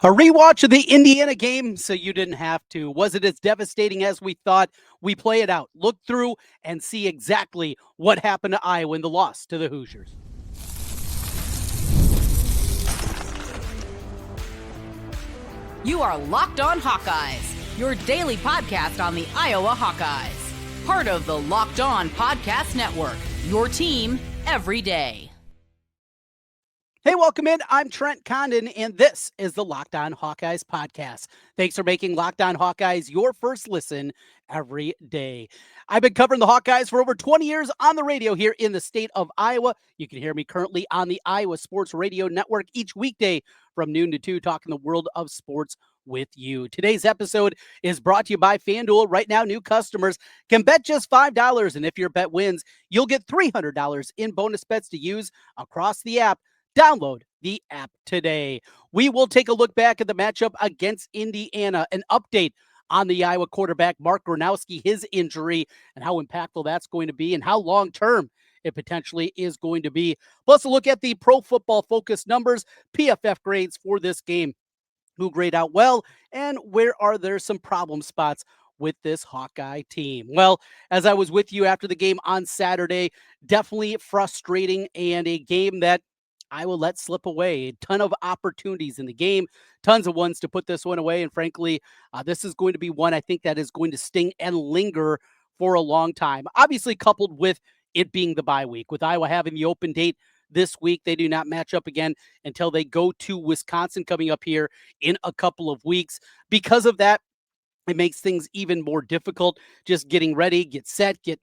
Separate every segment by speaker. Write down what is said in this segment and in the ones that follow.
Speaker 1: A rewatch of the Indiana game so you didn't have to. Was it as devastating as we thought? We play it out, look through, and see exactly what happened to Iowa in the loss to the Hoosiers.
Speaker 2: You are Locked On Hawkeyes, your daily podcast on the Iowa Hawkeyes. Part of the Locked On Podcast Network, your team every day.
Speaker 1: Hey, welcome in. I'm Trent Condon, and this is the Locked On Hawkeyes podcast. Thanks for making Locked On Hawkeyes your first listen every day. I've been covering the Hawkeyes for over 20 years on the radio here in the state of Iowa. You can hear me currently on the Iowa Sports Radio Network each weekday from noon to 2, talking the world of sports with you. Today's episode is brought to you by FanDuel. Right now, new customers can bet just $5, and if your bet wins, you'll get $300 in bonus bets to use across the app. Download the app today. We will take a look back at the matchup against Indiana, an update on the Iowa quarterback, Mark Gronowski, his injury, and how impactful that's going to be and how long-term it potentially is going to be. Plus, a look at the Pro Football Focus numbers, PFF grades for this game. Who grade out well, and where are there some problem spots with this Hawkeye team? Well, as I was with you after the game on Saturday, definitely frustrating and a game that I will let slip away. A ton of opportunities in the game, tons of ones to put this one away. And frankly, this is going to be one I think that is going to sting and linger for a long time. Obviously, coupled with it being the bye week, with Iowa having the open date this week, they do not match up again until they go to Wisconsin coming up here in a couple of weeks. Because of that, it makes things even more difficult just getting ready, get set, get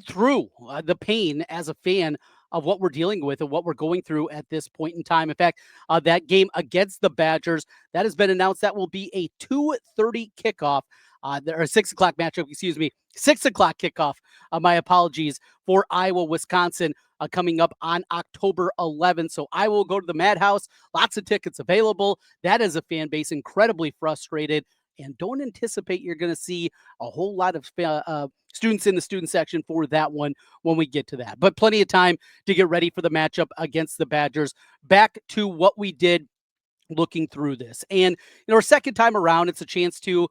Speaker 1: through the pain as a fan of what we're dealing with and what we're going through at this point in time. In fact, that game against the Badgers, that has been announced. That will be a 2:30 kickoff, or 6 o'clock matchup, 6 o'clock kickoff. My apologies, for Iowa, Wisconsin, coming up on October 11th. So I will go to the Madhouse. Lots of tickets available. That is a fan base incredibly frustrated. And don't anticipate you're going to see a whole lot of students in the student section for that one when we get to that. But plenty of time to get ready for the matchup against the Badgers. Back to what we did looking through this. And, our second time around, it's a chance to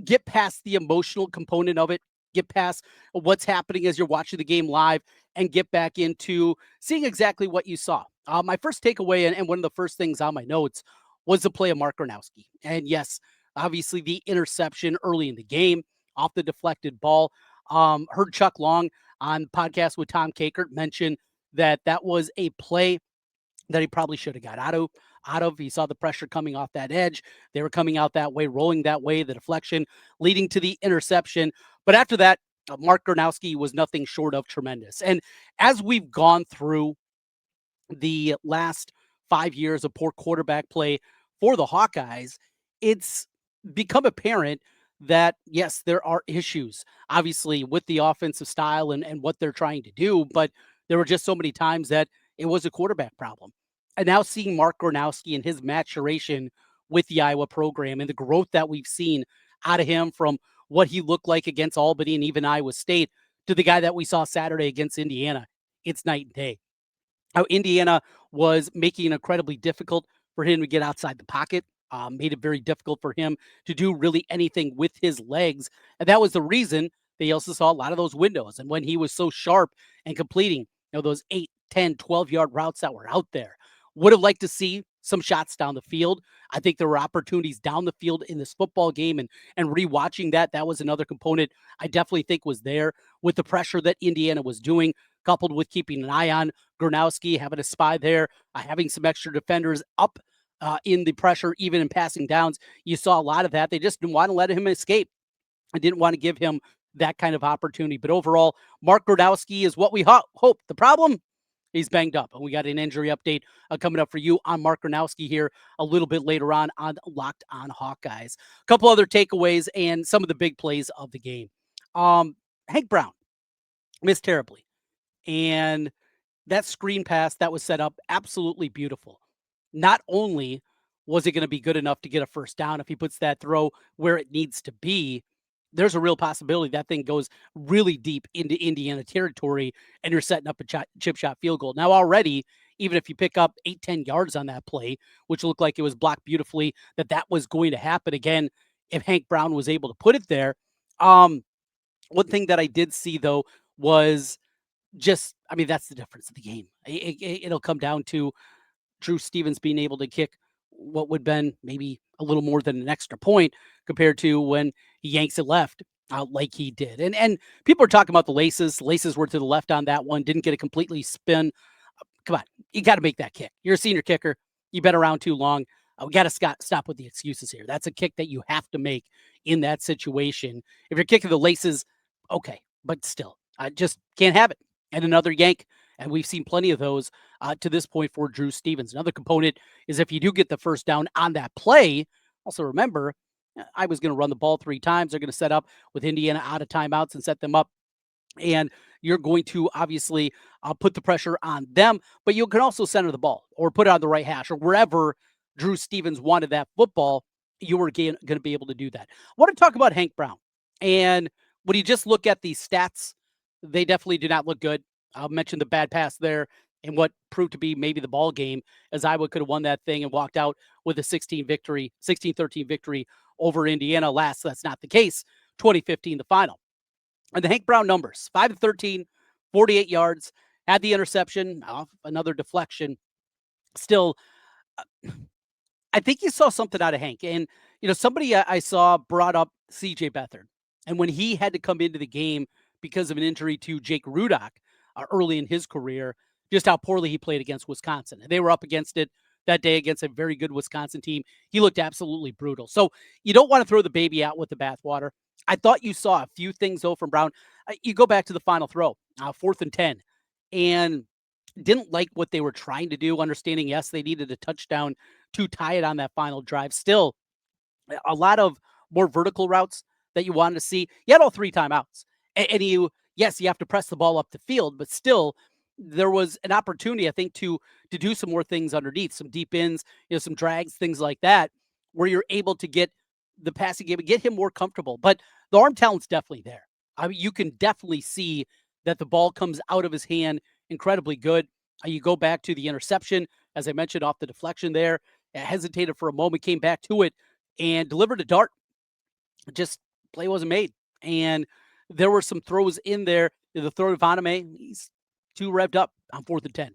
Speaker 1: get past the emotional component of it, get past what's happening as you're watching the game live, and get back into seeing exactly what you saw. My first takeaway, and one of the first things on my notes, was the play of Mark Gronowski. And yes, obviously, the interception early in the game off the deflected ball. Heard Chuck Long on podcast with Tom Kakert mention that was a play that he probably should have got out of. He saw the pressure coming off that edge. They were coming out that way, rolling that way, the deflection leading to the interception. But after that, Mark Gronowski was nothing short of tremendous. And as we've gone through the last 5 years of poor quarterback play for the Hawkeyes, it's become apparent that, yes, there are issues, obviously, with the offensive style and what they're trying to do, but there were just so many times that it was a quarterback problem. And now seeing Mark Gronowski and his maturation with the Iowa program and the growth that we've seen out of him from what he looked like against Albany and even Iowa State to the guy that we saw Saturday against Indiana, it's night and day. How Indiana was making it incredibly difficult for him to get outside the pocket. Made it very difficult for him to do really anything with his legs. And that was the reason they also saw a lot of those windows. And when he was so sharp and completing, those 8, 10, 12-yard routes that were out there, would have liked to see some shots down the field. I think there were opportunities down the field in this football game, and rewatching that was another component I definitely think was there with the pressure that Indiana was doing, coupled with keeping an eye on Gronowski, having a spy there, having some extra defenders up in the pressure, even in passing downs. You saw a lot of that. They just didn't want to let him escape. I didn't want to give him that kind of opportunity. But overall, Mark Gronowski is what we hope. The problem, he's banged up. And we got an injury update coming up for you on Mark Gronowski here a little bit later on Locked On Hawkeyes. A couple other takeaways and some of the big plays of the game. Hank Brown missed terribly. And that screen pass that was set up, absolutely beautiful. Not only was it going to be good enough to get a first down if he puts that throw where it needs to be, there's a real possibility that thing goes really deep into Indiana territory and you're setting up a chip shot field goal. Now already even if you pick up 8-10 yards on that play, which looked like it was blocked beautifully, that was going to happen again if Hank Brown was able to put it there. One thing that I did see though was just, I mean, that's the difference of the game. It'll come down to Drew Stevens being able to kick what would have been maybe a little more than an extra point compared to when he yanks it left like he did. And people are talking about the laces. Laces were to the left on that one. Didn't get a completely spin. Come on, you got to make that kick. You're a senior kicker. You've been around too long. We got to stop with the excuses here. That's a kick that you have to make in that situation. If you're kicking the laces, okay, but still, I just can't have it. And another yank, and we've seen plenty of those to this point for Drew Stevens. Another component is if you do get the first down on that play, also remember, I was going to run the ball 3 times. They're going to set up with Indiana out of timeouts and set them up. And you're going to obviously put the pressure on them, but you can also center the ball or put it on the right hash or wherever Drew Stevens wanted that football. You were going to be able to do that. I want to talk about Hank Brown. And when you just look at these stats, they definitely do not look good. I'll mention the bad pass there and what proved to be maybe the ball game, as Iowa could have won that thing and walked out with a 16-13 victory over Indiana last. That's not the case. 2015, the final. And the Hank Brown numbers, 5-13, 48 yards, had the interception, off another deflection. Still, I think you saw something out of Hank. And, somebody I saw brought up C.J. Beathard. And when he had to come into the game because of an injury to Jake Rudock early in his career, just how poorly he played against Wisconsin. And they were up against it that day against a very good Wisconsin team. He looked absolutely brutal. So you don't want to throw the baby out with the bathwater. I thought you saw a few things, though, from Brown. You go back to the final throw, 4th and 10, and didn't like what they were trying to do, understanding, yes, they needed a touchdown to tie it on that final drive. Still, a lot of more vertical routes that you wanted to see. You had all 3 timeouts. And you have to press the ball up the field, but still, there was an opportunity, I think, to do some more things underneath, some deep ins, some drags, things like that, where you're able to get the passing game and get him more comfortable. But the arm talent's definitely there. I mean, you can definitely see that the ball comes out of his hand incredibly good. You go back to the interception, as I mentioned, off the deflection there, hesitated for a moment, came back to it, and delivered a dart. Just play wasn't made. And there were some throws in there. The throw to Vaname, he's too revved up on 4th and 10.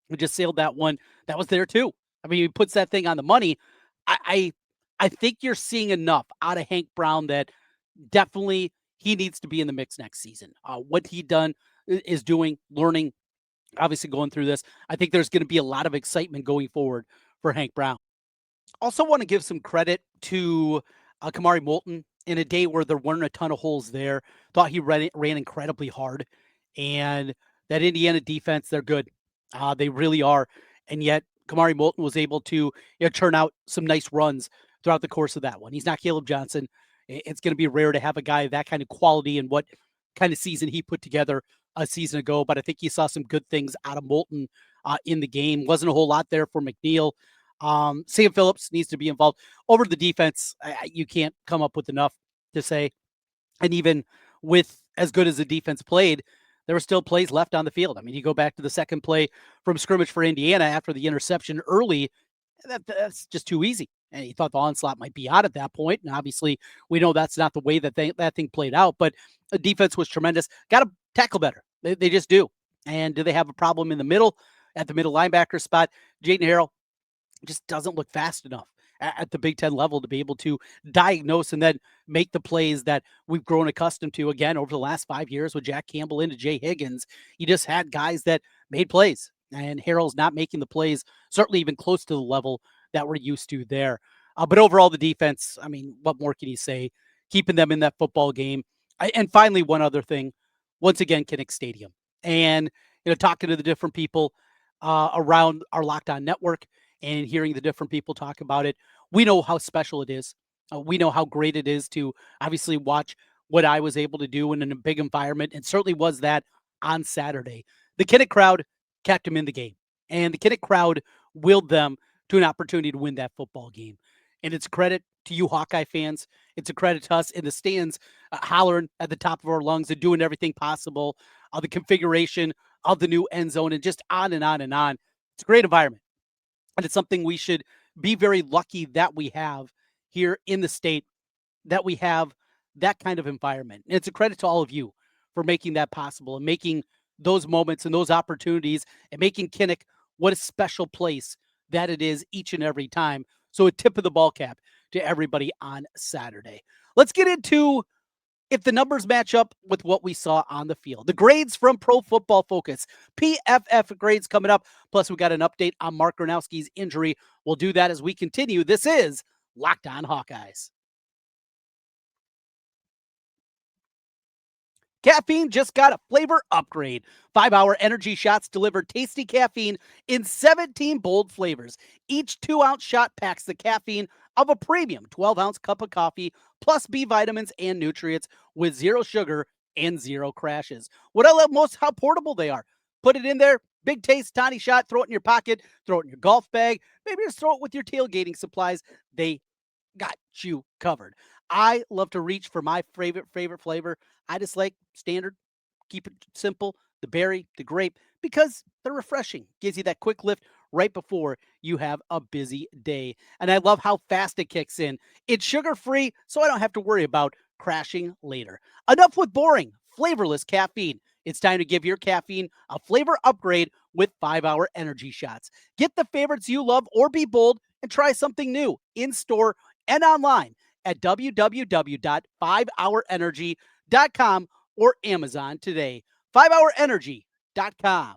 Speaker 1: We just sailed that one. That was there too. I mean, he puts that thing on the money. I think you're seeing enough out of Hank Brown that definitely he needs to be in the mix next season. What he is doing, learning, obviously going through this, I think there's going to be a lot of excitement going forward for Hank Brown. Also want to give some credit to Kamari Moulton in a day where there weren't a ton of holes there. Thought he ran incredibly hard. And that Indiana defense, they're good. They really are. And yet Kamari Moulton was able to turn out some nice runs throughout the course of that one. He's not Caleb Johnson. It's going to be rare to have a guy that kind of quality and what kind of season he put together a season ago. But I think you saw some good things out of Moulton in the game. Wasn't a whole lot there for McNeil. Sam Phillips needs to be involved. Over the defense, you can't come up with enough to say. And even with as good as the defense played, there were still plays left on the field. I mean, you go back to the second play from scrimmage for Indiana after the interception early, that's just too easy. And he thought the onslaught might be out at that point. And obviously, we know that's not the way that that thing played out. But the defense was tremendous. Got to tackle better. They just do. And do they have a problem in the middle, at the middle linebacker spot? Jaden Harrell just doesn't look fast enough at the Big Ten level to be able to diagnose and then make the plays that we've grown accustomed to again over the last 5 years with Jack Campbell into Jay Higgins. You just had guys that made plays, and Harrell's not making the plays, certainly even close to the level that we're used to there. But overall, the defense, I mean, what more can you say? Keeping them in that football game. And finally, one other thing, once again, Kinnick Stadium. And, talking to the different people around our Locked On network and hearing the different people talk about it, we know how special it is. We know how great it is to obviously watch what I was able to do in a big environment, and certainly was that on Saturday. The Kinnick crowd kept them in the game, and the Kinnick crowd willed them to an opportunity to win that football game. And it's a credit to you Hawkeye fans. It's a credit to us in the stands, hollering at the top of our lungs and doing everything possible, the configuration of the new end zone, and just on and on and on. It's a great environment. And it's something we should be very lucky that we have here in the state, that we have that kind of environment. And it's a credit to all of you for making that possible and making those moments and those opportunities and making Kinnick what a special place that it is each and every time. So a tip of the ball cap to everybody on Saturday. Let's get into if the numbers match up with what we saw on the field. The grades from Pro Football Focus, PFF grades coming up. Plus, we got an update on Mark Gronowski's injury. We'll do that as we continue. This is Locked On Hawkeyes. Caffeine just got a flavor upgrade. 5-hour energy shots deliver tasty caffeine in 17 bold flavors. Each 2-ounce shot packs the caffeine of a premium 12-ounce cup of coffee, plus B vitamins and nutrients with zero sugar and zero crashes. What I love most, how portable they are. Put it in there, big taste, tiny shot, throw it in your pocket, throw it in your golf bag, maybe just throw it with your tailgating supplies. They got you covered. I love to reach for my favorite flavor. I just like standard, keep it simple, the berry, the grape, because they're refreshing. Gives you that quick lift right before you have a busy day. And I love how fast it kicks in. It's sugar-free, so I don't have to worry about crashing later. Enough with boring, flavorless caffeine. It's time to give your caffeine a flavor upgrade with 5-hour energy shots. Get the favorites you love or be bold and try something new in-store and online at www.5hourenergy.com or Amazon today. 5hourenergy.com.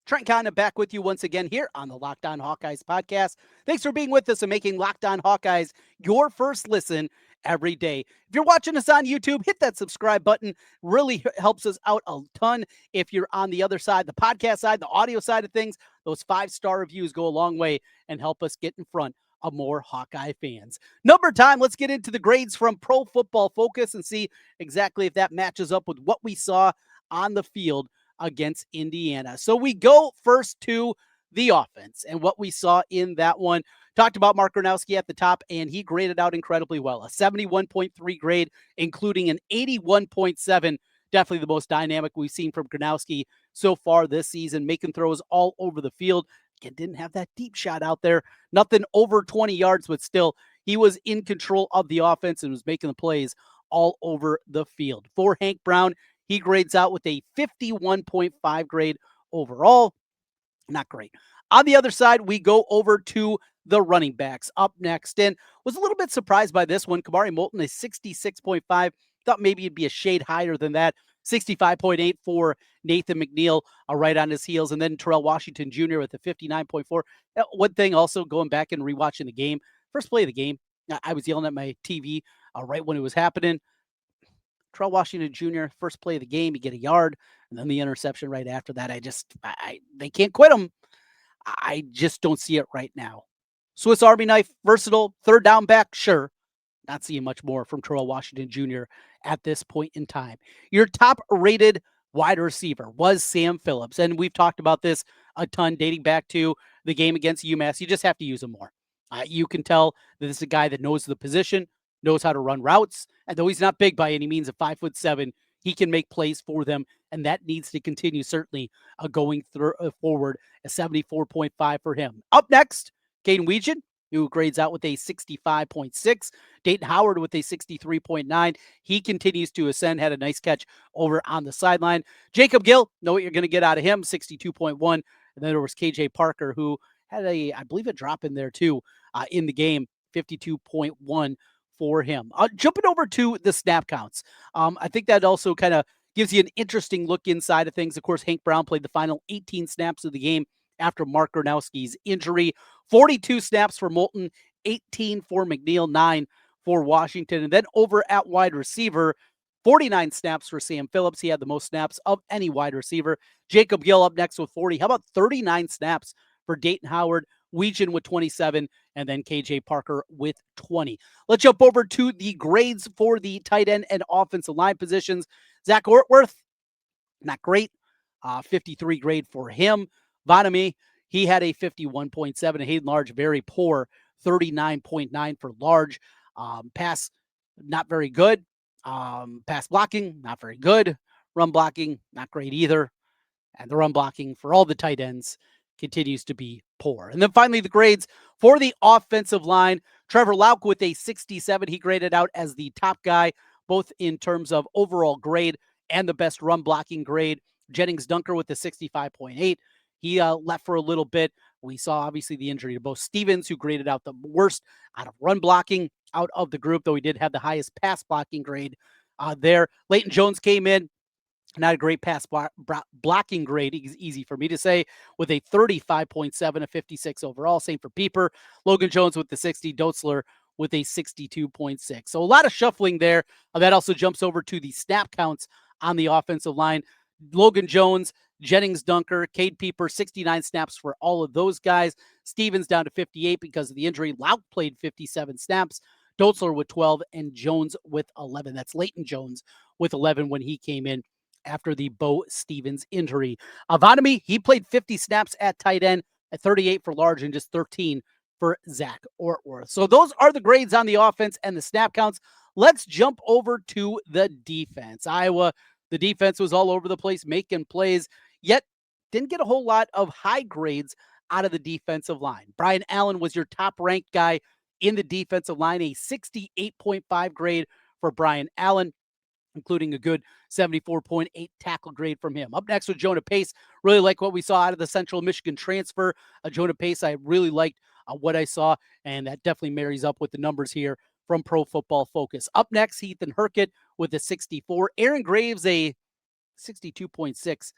Speaker 1: Trent Condon back with you once again here on the Locked On Hawkeyes podcast. Thanks for being with us and making Locked On Hawkeyes your first listen every day. If you're watching us on YouTube, hit that subscribe button. Really helps us out a ton. If you're on the other side, the podcast side, the audio side of things, those 5-star reviews go a long way and help us get in front of more Hawkeye fans. Number time, let's get into the grades from Pro Football Focus and see exactly if that matches up with what we saw on the field against Indiana. So we go first to the offense and what we saw in that one. Talked about Mark Gronowski at the top, and he graded out incredibly well. A 71.3 grade, including an 81.7. Definitely the most dynamic we've seen from Gronowski so far this season, making throws all over the field. Again, didn't have that deep shot out there. Nothing over 20 yards, but still, he was in control of the offense and was making the plays all over the field. For Hank Brown, he grades out with a 51.5 grade overall. Not great. On the other side, we go over to the running backs up next, and was a little bit surprised by this one. Kamari Moulton is 66.5. Thought maybe it'd be a shade higher than that. 65.8 for Nathan McNeil, right on his heels. And then Terrell Washington Jr. with a 59.4. One thing also, going back and rewatching the game, first play of the game, I was yelling at my TV right when it was happening. Terrell Washington Jr., first play of the game, you get a yard, and then the interception right after that. They can't quit him. I just don't see it right now. Swiss Army knife, versatile, third down back, sure. Not seeing much more from Terrell Washington Jr. at this point in time. Your top-rated wide receiver was Sam Phillips, and we've talked about this a ton dating back to the game against UMass. You just have to use him more. You can tell that this is a guy that knows the position, knows how to run routes, and though he's not big by any means, at 5'7", he can make plays for them, and that needs to continue, certainly, going forward. A 74.5 for him. Up next, Caden Weegan, who grades out with a 65.6. Dayton Howard with a 63.9. He continues to ascend, had a nice catch over on the sideline. Jacob Gill, know what you're going to get out of him, 62.1. And then there was KJ Parker, who had I believe, a drop in there too in the game, 52.1 for him. Jumping over to the snap counts. I think that also kind of gives you an interesting look inside of things. Of course, Hank Brown played the final 18 snaps of the game after Mark Gronowski's injury. 42 snaps for Moulton, 18 for McNeil, 9 for Washington. And then over at wide receiver, 49 snaps for Sam Phillips. He had the most snaps of any wide receiver. Jacob Gill up next with 40. How about 39 snaps for Dayton Howard? Weegan with 27, and then KJ Parker with 20. Let's jump over to the grades for the tight end and offensive line positions. Zach Ortworth, not great. 53 grade for him. Vanami, he had a 51.7. And Hayden Large, very poor, 39.9 for Large. Pass, not very good. Pass blocking, not very good. Run blocking, not great either. And the run blocking for all the tight ends continues to be poor. And then finally, the grades for the offensive line. Trevor Lauk with a 67. He graded out as the top guy, both in terms of overall grade and the best run blocking grade. Jennings Dunker with the 65.8. He left for a little bit. We saw obviously the injury to both Stevens, who graded out the worst out of run blocking out of the group, though he did have the highest pass blocking grade there. Leighton Jones came in, not a great pass blocking grade, easy for me to say, with a 35.7, a 56 overall. Same for Pieper. Logan Jones with the 60, Dotzler with a 62.6. So a lot of shuffling there. That also jumps over to the snap counts on the offensive line. Logan Jones, Jennings Dunker, Cade Pieper, 69 snaps for all of those guys. Stevens down to 58 because of the injury. Lauk played 57 snaps. Dotzler with 12 and Jones with 11. That's Leighton Jones with 11 when he came in after the Bo Stevens injury. Avonami, he played 50 snaps at tight end, at 38 for Large, and just 13 for Zach Ortworth. So those are the grades on the offense and the snap counts. Let's jump over to the defense. Iowa, the defense was all over the place, making plays, yet didn't get a whole lot of high grades out of the defensive line. Brian Allen was your top-ranked guy in the defensive line, a 68.5 grade for Brian Allen, including a good 74.8 tackle grade from him. Up next with Jonah Pace. Really like what we saw out of the Central Michigan transfer. Jonah Pace, I really liked what I saw, and that definitely marries up with the numbers here from Pro Football Focus. Up next, Ethan Herkett with a 64. Aaron Graves, a 62.6.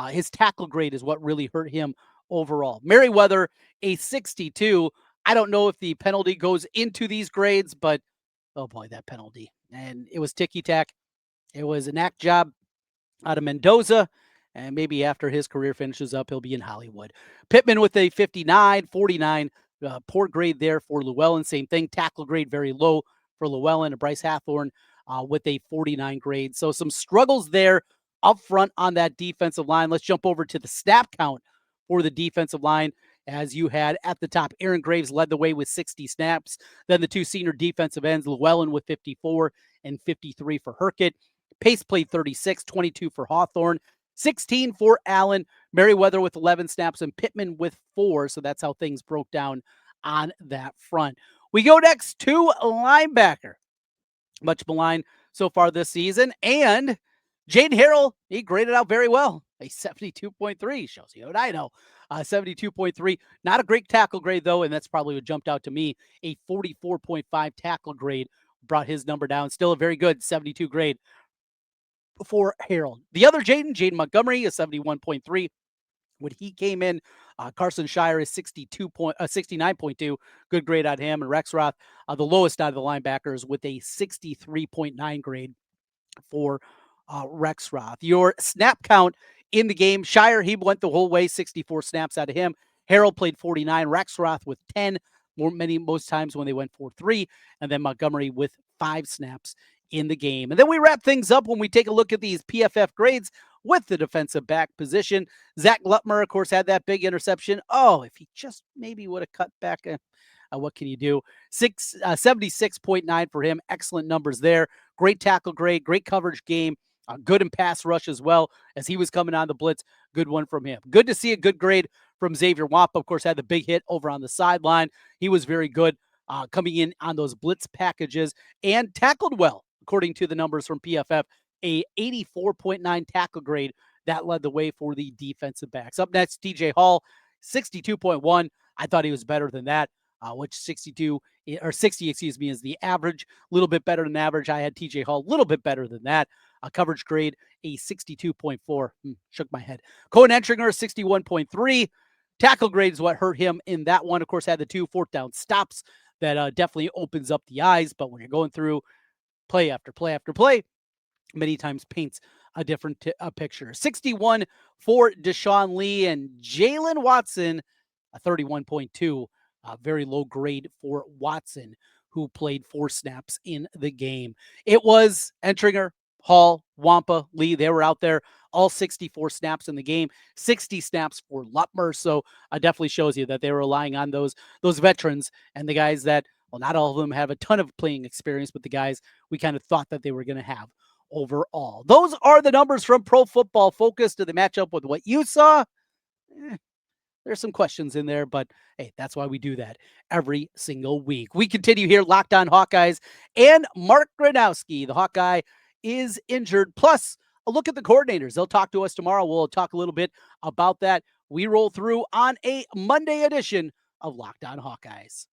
Speaker 1: His tackle grade is what really hurt him overall. Merriweather, a 62. I don't know if the penalty goes into these grades, but oh boy, that penalty. And it was ticky-tack. It was a knack job out of Mendoza, and maybe after his career finishes up, he'll be in Hollywood. Pittman with a 59, 49, poor grade there for Llewellyn. Same thing, tackle grade very low for Llewellyn, and Bryce Hathorn with a 49 grade. So some struggles there up front on that defensive line. Let's jump over to the snap count for the defensive line. As you had at the top, Aaron Graves led the way with 60 snaps. Then the two senior defensive ends, Llewellyn with 54 and 53 for Herkett. Pace played 36, 22 for Hawthorne, 16 for Allen, Merriweather with 11 snaps, and Pittman with 4. So that's how things broke down on that front. We go next to linebacker. Much maligned so far this season. And Jaden Harrell, he graded out very well. A 72.3 shows you what I know. 72.3. Not a great tackle grade, though, and that's probably what jumped out to me. A 44.5 tackle grade brought his number down. Still a very good 72 grade for Harrell. The other Jaden Montgomery, a 71.3. When he came in, Carson Shire is 69.2. Good grade on him. And Rexroth, the lowest out of the linebackers, with a 63.9 grade for Rexroth. Your snap count in the game, Shire, he went the whole way, 64 snaps out of him. Harrell played 49. Rexroth with 10, most times when they went 4-3. And then Montgomery with 5 snaps in the game. And then we wrap things up when we take a look at these PFF grades with the defensive back position. Zach Lutmer, of course, had that big interception. Oh, if he just maybe would have cut back, what can you do? 76.9 for him. Excellent numbers there. Great tackle grade, great coverage game, good in pass rush as well as he was coming on the blitz. Good one from him. Good to see a good grade from Xavier Wampa. Of course, had the big hit over on the sideline. He was very good coming in on those blitz packages and tackled well, according to the numbers from PFF. A 84.9 tackle grade that led the way for the defensive backs. Up next, TJ Hall, 62.1. I thought he was better than that, which 60, is the average. A little bit better than average. I had TJ Hall a little bit better than that. Coverage grade, a 62.4. Shook my head. Cohen Entringer, 61.3. Tackle grade is what hurt him in that one. Of course, had the 2 fourth down stops that definitely opens up the eyes. But when you're going through play after play after play, many times paints a different picture. 61 for Deshaun Lee, and Jalen Watson, a 31.2. Very low grade for Watson, who played 4 snaps in the game. It was Entringer, Hall, Wampa, Lee. They were out there all 64 snaps in the game, 60 snaps for Lutmer. So definitely shows you that they were relying on those veterans and the guys that, well, not all of them have a ton of playing experience, but the guys we kind of thought that they were going to have. overall. Those are the numbers from Pro Football Focus. Do they match up with what you saw? There's some questions in there, but hey, that's why we do that every single week. We continue here, Locked On Hawkeyes, and Mark Gronowski, the Hawkeye, is injured. Plus, a look at the coordinators. They'll talk to us tomorrow. We'll talk a little bit about that. We roll through on a Monday edition of Locked On Hawkeyes.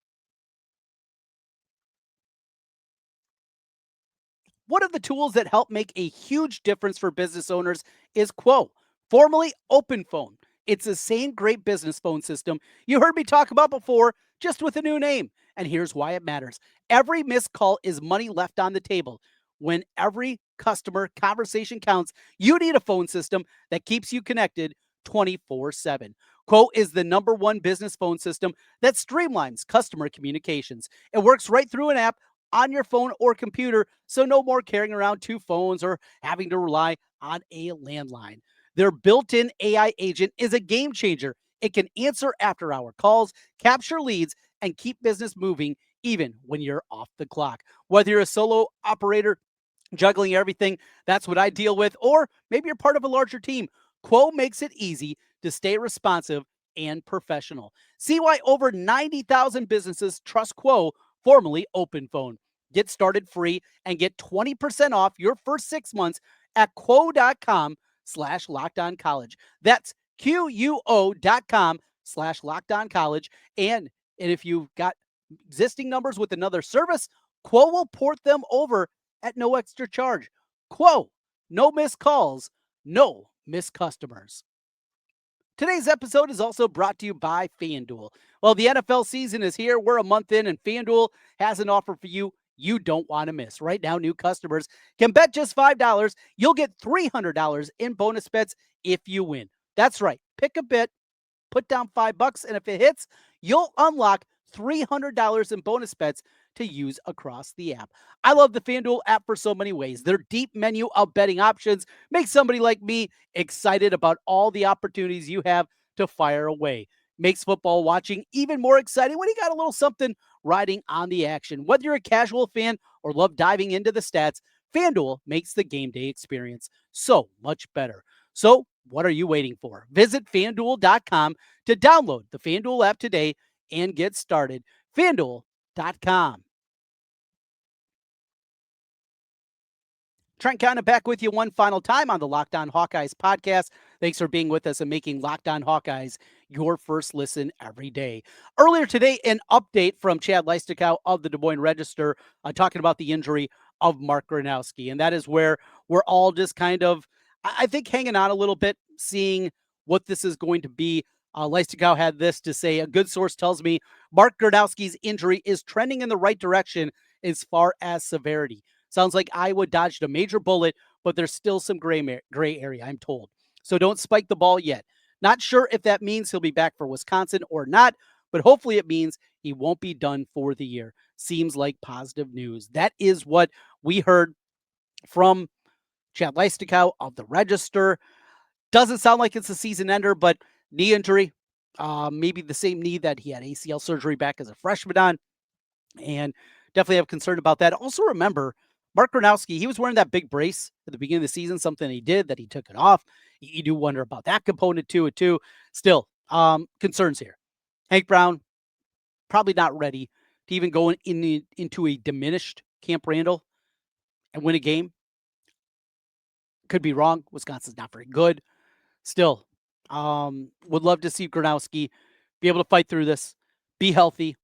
Speaker 1: One of the tools that help make a huge difference for business owners is Quo, formerly OpenPhone. It's the same great business phone system you heard me talk about before, just with a new name. And here's why it matters. Every missed call is money left on the table. When every customer conversation counts, you need a phone system that keeps you connected 24/7. Quo is the #1 business phone system that streamlines customer communications. It works right through an app on your phone or computer, so no more carrying around two phones or having to rely on a landline. Their built-in AI agent is a game changer. It can answer after-hour calls, capture leads, and keep business moving even when you're off the clock. Whether you're a solo operator juggling everything, that's what I deal with, or maybe you're part of a larger team, Quo makes it easy to stay responsive and professional. See why over 90,000 businesses trust Quo, formerly OpenPhone. Get started free and get 20% off your first 6 months at quo.com/lockedoncollege. That's QUO.com/lockedoncollege. And if you've got existing numbers with another service, Quo will port them over at no extra charge. Quo, no missed calls, no missed customers. Today's episode is also brought to you by FanDuel. Well, the NFL season is here. We're a month in, and FanDuel has an offer for you don't want to miss. Right now, new customers can bet just $5. You'll get $300 in bonus bets if you win. That's right. Pick a bet, put down $5, and if it hits, you'll unlock $300 in bonus bets to use across the app. I love the FanDuel app for so many ways. Their deep menu of betting options makes somebody like me excited about all the opportunities you have to fire away. Makes football watching even more exciting when you got a little something riding on the action. Whether you're a casual fan or love diving into the stats, FanDuel makes the game day experience so much better. So, what are you waiting for? Visit FanDuel.com to download the FanDuel app today and get started. FanDuel.com. Trent Condon back with you one final time on the Locked On Hawkeyes podcast. Thanks for being with us and making Locked On Hawkeyes your first listen every day. Earlier today, an update from Chad Leistikow of the Des Moines Register talking about the injury of Mark Gronowski. And that is where we're all just kind of, I think, hanging on a little bit, seeing what this is going to be. Leistikow had this to say: a good source tells me Mark Gronowski's injury is trending in the right direction as far as severity. Sounds like Iowa dodged a major bullet, but there's still some gray area, I'm told. So don't spike the ball yet. Not sure if that means he'll be back for Wisconsin or not, but hopefully it means he won't be done for the year. Seems like positive news. That is what we heard from Chad Leistikow of the Register. Doesn't sound like it's a season ender, but knee injury, maybe the same knee that he had ACL surgery back as a freshman on, and definitely have concern about that. Also remember, Mark Gronowski, he was wearing that big brace at the beginning of the season, something he did that he took it off. You do wonder about that component to it too. Still, concerns here. Hank Brown, probably not ready to even go into a diminished Camp Randall and win a game. Could be wrong. Wisconsin's not very good. Still, would love to see Gronowski be able to fight through this, be healthy,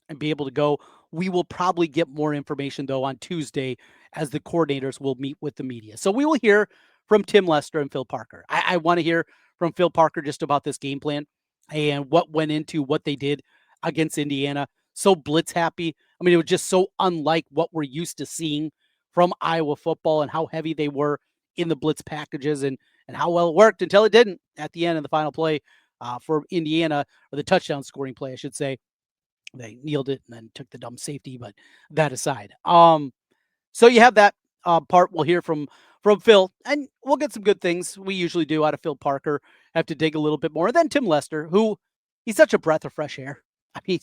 Speaker 1: and be able to go. We will probably get more information, though, on Tuesday as the coordinators will meet with the media. So we will hear from Tim Lester and Phil Parker. I want to hear from Phil Parker just about this game plan and what went into what they did against Indiana. So blitz happy. I mean, it was just so unlike what we're used to seeing from Iowa football and how heavy they were in the blitz packages and how well it worked until it didn't at the end of the final play for Indiana, or the touchdown scoring play, I should say. They kneeled it and then took the dumb safety, but that aside. So you have that part. We'll hear from Phil, and we'll get some good things. We usually do out of Phil Parker. Have to dig a little bit more. And then Tim Lester, who he's such a breath of fresh air. I mean,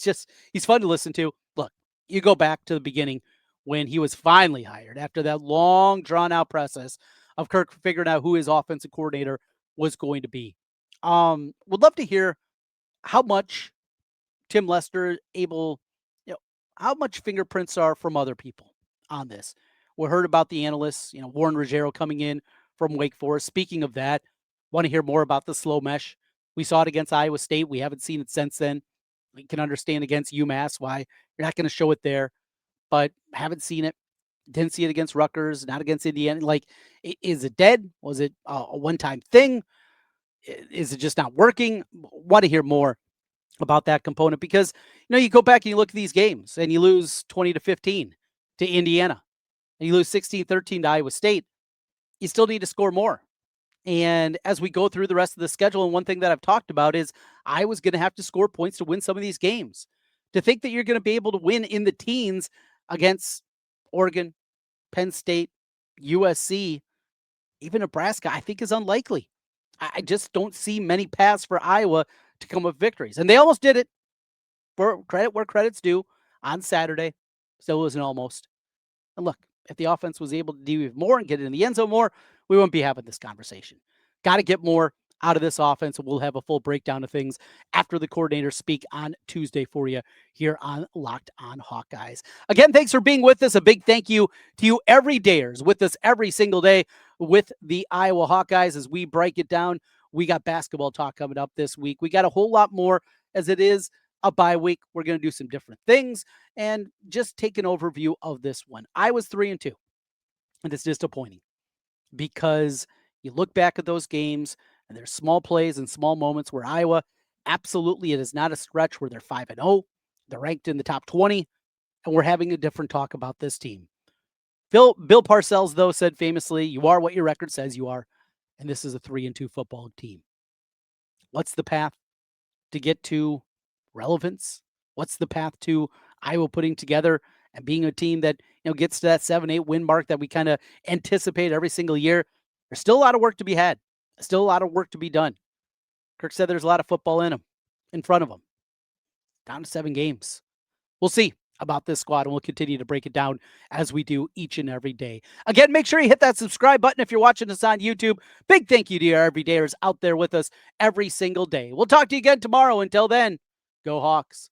Speaker 1: he's fun to listen to. Look, you go back to the beginning when he was finally hired after that long, drawn-out process of Kirk figuring out who his offensive coordinator was going to be. Would love to hear how much Tim Lester able, how much fingerprints are from other people on this. We heard about the analysts, Warren Ruggiero coming in from Wake Forest. Speaking of that, want to hear more about the slow mesh. We saw it against Iowa State. We haven't seen it since then. We can understand against UMass why you're not going to show it there, but haven't seen it. Didn't see it against Rutgers, not against Indiana. Like, is it dead? Was it a one-time thing? Is it just not working? Want to hear more about that component because, you go back and you look at these games and you lose 20-15 to Indiana and you lose 16-13 to Iowa State. You still need to score more. And as we go through the rest of the schedule, and one thing that I've talked about is Iowa's going to have to score points to win some of these games. To think that you're going to be able to win in the teens against Oregon, Penn State, USC, even Nebraska, I think is unlikely. I just don't see many paths for Iowa to come with victories. And they almost did it. For credit where credit's due on Saturday. Still wasn't almost. And look, if the offense was able to do even more and get it in the end zone more, we wouldn't be having this conversation. Got to get more out of this offense. We'll have a full breakdown of things after the coordinators speak on Tuesday for you here on Locked On Hawkeyes. Again, thanks for being with us. A big thank you to you everydayers with us every single day with the Iowa Hawkeyes as we break it down. We got basketball talk coming up this week. We got a whole lot more as it is a bye week. We're going to do some different things and just take an overview of this one. I was 3-2, and it's disappointing because you look back at those games and there's small plays and small moments where Iowa, absolutely, it is not a stretch where they're 5-0. They're ranked in the top 20, and we're having a different talk about this team. Bill Parcells, though, said famously, "You are what your record says you are," and this is a 3-2 football team. What's the path to get to relevance? What's the path to Iowa putting together and being a team that gets to that 7-8 win mark that we kind of anticipate every single year? There's still a lot of work to be had. Still a lot of work to be done. Kirk said there's a lot of football in front of them. Down to 7 games. We'll see about this squad, and we'll continue to break it down as we do each and every day. Again, make sure you hit that subscribe button if you're watching us on YouTube. Big thank you to our everydayers out there with us every single day. We'll talk to you again tomorrow. Until then, go Hawks.